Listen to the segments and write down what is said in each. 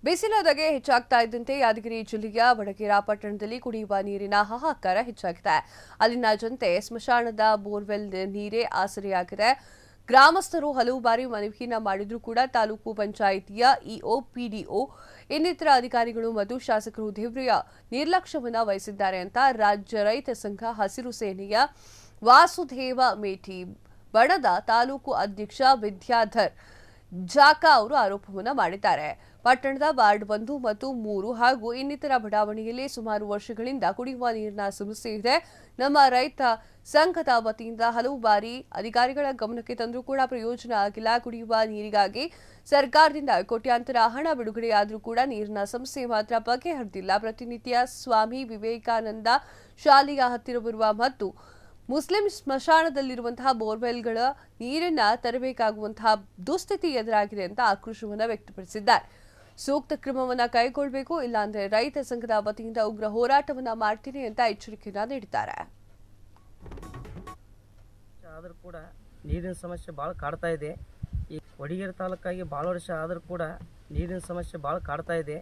ಬಿಸಿಲ ಧಗೆ ಹೆಚ್ಚಾಗ್ತಾ ಇದ್ದಂತೆ ಯಾದಗಿರಿ ಜಿಲ್ಲೆಯ ವಡಗೇರಾ ಪಟ್ಟಣದಲ್ಲಿ ಕುಡಿಯುವ ನೀರಿನ ಹಾಹಾಕಾರ ಹೆಚ್ಚಾಗಿದೆ. ಅಲ್ಲಿನ ಜನತೆ ಸ್ಮಶಾನದ ಬೋರ್ವೆಲ್ ನೀರೇ ಆಸರೆಯಾಗಿದೆ. ಗ್ರಾಮಸ್ಥರು ಹಲವು ಬಾರಿ ಮನವಿಯನ್ನ ಮಾಡಿದ್ರೂ ಕೂಡ ತಾಲೂಕು ಪಂಚಾಯಿತಿಯ ಇಒ, ಪಿಡಿಒ ಇನ್ನಿತರ ಅಧಿಕಾರಿಗಳು ಮತ್ತು ಶಾಸಕರು ತೀವ್ರ ನಿರ್ಲಕ್ಷ್ಯವನ್ನ ವಹಿಸಿದ್ದಾರೆ ಅಂತ ರಾಜ್ಯ ರೈತ ಸಂಘ ಹಸಿರು ಸೇನೆಯ ವಾಸುದೇವ ಮೇಟಿ ಬಣದ ತಾಲೂಕು ಅಧ್ಯಕ್ಷ ವಿದ್ಯಾಧರ್ ಜಾಕಾ ಅವರು ಆರೋಪವನ್ನು ಮಾಡಿದ್ದಾರೆ. ಪಟ್ಟಣದ ವಾರ್ಡ್ 1 ಮತ್ತು 3 ಹಾಗೂ ಇನ್ನಿತರ ಬಡಾವಣೆಯಲ್ಲಿ ಸುಮಾರು ವರ್ಷಗಳಿಂದ ಕುಡಿಯುವ ನೀರಿನ ಸಮಸ್ಯೆ ಇದೆ. ನಮ್ಮ ರೈತ ಸಂಘದ ವತಿಯಿಂದ ಹಲವು ಬಾರಿ ಅಧಿಕಾರಿಗಳ ಗಮನಕ್ಕೆ ತಂದರೂ ಕೂಡ ಪ್ರಯೋಜನ ಆಗಿಲ್ಲ. ಕುಡಿಯುವ ನೀರಿಗಾಗಿ ಸರ್ಕಾರದಿಂದ ಕೋಟ್ಯಾಂತರ ಹಣ ಬಿಡುಗಡೆಯಾದರೂ ಕೂಡ ನೀರಿನ ಸಮಸ್ಯೆ ಮಾತ್ರ ಬಗೆಹರಿದಿಲ್ಲ. ಪ್ರತಿನಿತ್ಯ ಸ್ವಾಮಿ ವಿವೇಕಾನಂದ ಶಾಲೆಯ ಹತ್ತಿರವಿರುವ ಮತ್ತು ಮುಸ್ಲಿಂ ಸ್ಮಶಾನದಲ್ಲಿರುವಂತಹ ಬೋರ್ವೆಲ್ಗಳ ನೀರನ್ನ ತರಬೇಕಾಗುವಂತಹ ದುಸ್ಥಿತಿ ಎದುರಾಗಿದೆ ಅಂತ ಆಕ್ರೋಶವನ್ನು ವ್ಯಕ್ತಪಡಿಸಿದ್ದಾರೆ. ಸೂಕ್ತ ಕ್ರಮವನ್ನು ಕೈಗೊಳ್ಳಬೇಕು, ಇಲ್ಲಾಂದ್ರೆ ರೈತ ಸಂಘದ ವತಿಯಿಂದ ಉಗ್ರ ಹೋರಾಟವನ್ನ ಮಾಡ್ತೀನಿ ಅಂತ ಎಚ್ಚರಿಕೆಯನ್ನ ನೀಡಿದ್ದಾರೆ. ಆದರೂ ಕೂಡ ನೀರಿನ ಸಮಸ್ಯೆ ಭಾಳ ಕಾಡ್ತಾ ಇದೆ. ಈ ವಡಗೇರಾ ತಾಲೂಕಾಗಿ ಭಾಳ ವರ್ಷ ಆದರೂ ಕೂಡ ನೀರಿನ ಸಮಸ್ಯೆ ಭಾಳ ಕಾಡ್ತಾ ಇದೆ.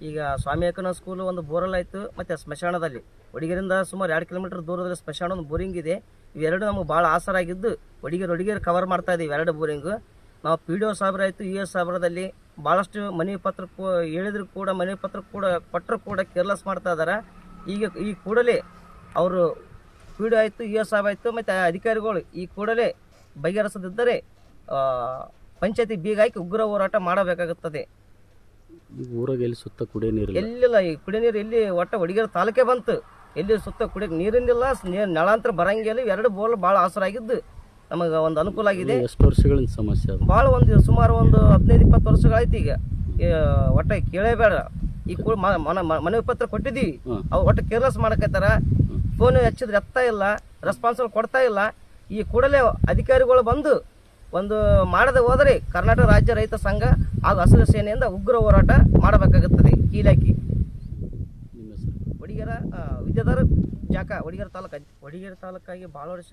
ಈಗ ಸ್ವಾಮಿ ವಿವೇಕಾನಂದ ಸ್ಕೂಲು ಒಂದು ಬೋರ್ವೆಲ್ ಆಯಿತು, ಮತ್ತು ಸ್ಮಶಾನದಲ್ಲಿ ವಡಗೇರಿಂದ ಸುಮಾರು 2 ಕಿಲೋಮೀಟರ್ ದೂರದಲ್ಲಿ ಸ್ಮಶಾನ ಒಂದು ಬೋರಿಂಗ್ ಇದೆ. ಇವೆರಡು ನಮಗೆ ಭಾಳ ಆಸರಾಗಿದ್ದು ವಡಗೇರಾ ಕವರ್ ಮಾಡ್ತಾ ಇದ್ದೀವಿ ಇವೆರಡು ಬೋರಿಂಗು. ನಾವು PDO ಸಾಹೇಬರಾಯಿತು, US ಸಾಹೇಬರದಲ್ಲಿ ಭಾಳಷ್ಟು ಮನವಿ ಪತ್ರ ಹೇಳಿದ್ರು ಕೂಡ ಮನವಿ ಪತ್ರ ಕೂಡ ಕೊಟ್ಟರು ಕೂಡ ಕೇರ್ಲೆಸ್ ಮಾಡ್ತಾ ಇದ್ದಾರೆ. ಈ ಕೂಡಲೇ ಅವರು PDO ಆಯಿತು, US ಸಾಹೇಬ್ ಆಯಿತು ಮತ್ತು ಅಧಿಕಾರಿಗಳು ಈ ಕೂಡಲೇ ಬಗೆಹರಿಸದಿದ್ದರೆ ಪಂಚಾಯತಿ ಬೀಗ ಹಾಕಿ ಉಗ್ರ ಹೋರಾಟ ಮಾಡಬೇಕಾಗುತ್ತದೆ. ಊರಾಗ ಎಲ್ಲಿ ಸುತ್ತ ಕುಡಿಯೋ ನೀರು ಎಲ್ಲಿಲ್ಲ, ಈ ಕುಡಿಯೋ ನೀರು ಎಲ್ಲಿ ಒಟ್ಟು ವಡಗೇರಾ ತಾಲೂಕೆ ಬಂತು, ಎಲ್ಲಿ ಸುತ್ತ ಕುಡಿಯೋಕೆ ನೀರಿನಿಲ್ಲ, ನಳಾಂತರ ಬರಂಗಿಲ್ಲ. ಎರಡು ಬೋಲ್ ಭಾಳ ಆಸರಾಗಿದ್ದು ನಮಗೆ ಒಂದು ಅನುಕೂಲ ಆಗಿದೆ. ಎಷ್ಟು ವರ್ಷಗಳಿಂದ ಸಮಸ್ಯೆ ಅದು? ಭಾಳ ಸುಮಾರು ಒಂದು 15-20 ವರ್ಷಗಳಾಯ್ತು. ಈಗ ಒಟ್ಟು ಕೇಳೇಬೇಡ. ಈ ಮನವಿ ಪತ್ರ ಕೊಟ್ಟಿದ್ದೀವಿ, ಅವು ಒಟ್ಟು ಕೇರ್ಲೆಸ್ ಮಾಡಕತ್ತಾರ. ಫೋನ್ ಹಚ್ಚಿದ್ರೆ ಎತ್ತಾ ಇಲ್ಲ, ರೆಸ್ಪಾನ್ಸಿಬಲ್ ಕೊಡ್ತಾ ಇಲ್ಲ. ಈ ಕೂಡಲೇ ಅಧಿಕಾರಿಗಳು ಬಂದು ಒಂದು ಮಾಡದೆ ಹೋದರೆ ಕರ್ನಾಟಕ ರಾಜ್ಯ ರೈತ ಸಂಘ ಹಾಗೂ ಹಸಿರು ಸೇನೆಯಿಂದ ಉಗ್ರ ಹೋರಾಟ ಮಾಡಬೇಕಾಗುತ್ತದೆ. ಕೀಲಾಕಿ ವಡಗೇರಾ ವಿದ್ಯಾಧರ್ ಜಾಕಾ, ವಡಗೇರಾ ತಾಲೂಕಾಗಿ ಭಾಳ ವರ್ಷ